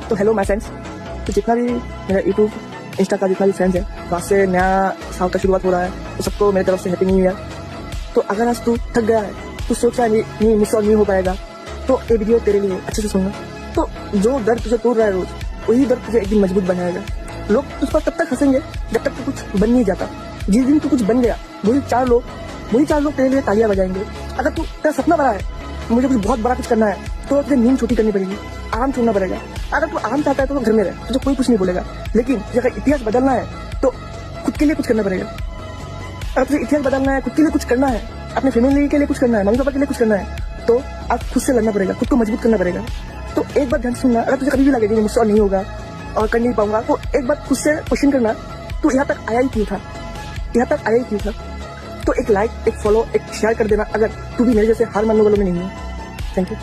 तो hello my friends, तो जितना भी मेरा यूट्यूब इंस्टा का जितना भी फ्रेंड्स है, वहाँ से नया साल का शुरुआत हो रहा है, तो सबको मेरी तरफ से हैप्पी न्यू ईयर। तो अगर आज तू थक गया है, तू सोच रहा है नहीं मिस और नहीं हो पाएगा, तो ये वीडियो तेरे लिए अच्छे से सुनना। तो जो दर्द तुझे तोड़ रहा है रोज, वही दर्द तुझे एक दिन मजबूत बनाएगा। लोग तुझ पर तब तक हंसेंगे जब तक तू कुछ बन नहीं जाता। जिस दिन तू कुछ बन गया, वही चार लोग तेरे लिए तालियां बजाएंगे। अगर तू तेरा सपना बड़ा है, मुझे कुछ बहुत बड़ा कुछ करना है, तो तुझे नींद छोटी करनी पड़ेगी, आराम छोड़ना पड़ेगा। अगर तू आराम चाहता है तो घर में रह, तुझे कोई कुछ नहीं बोलेगा। लेकिन अगर इतिहास बदलना है तो खुद के लिए कुछ करना पड़ेगा। अगर तुझे इतिहास बदलना है, खुद के लिए कुछ करना है, अपने फैमिली के लिए कुछ करना है, मम्मी पापा के लिए कुछ करना है, तो आप खुद से लड़ना पड़ेगा, खुद को मजबूत करना पड़ेगा। तो एक बात ध्यान से सुनना, अगर तुझे कभी भी लगे कि मुझसे और नहीं होगा और कर नहीं पाऊंगा, तो एक बात खुद से क्वेश्चन करना, तू यहाँ तक आया ही क्यों था, यहाँ तक आया ही क्यों था। तो एक लाइक, एक फॉलो, एक शेयर कर देना अगर तू भी मेरे जैसे हार मानने वालों में नहीं है। Thank you.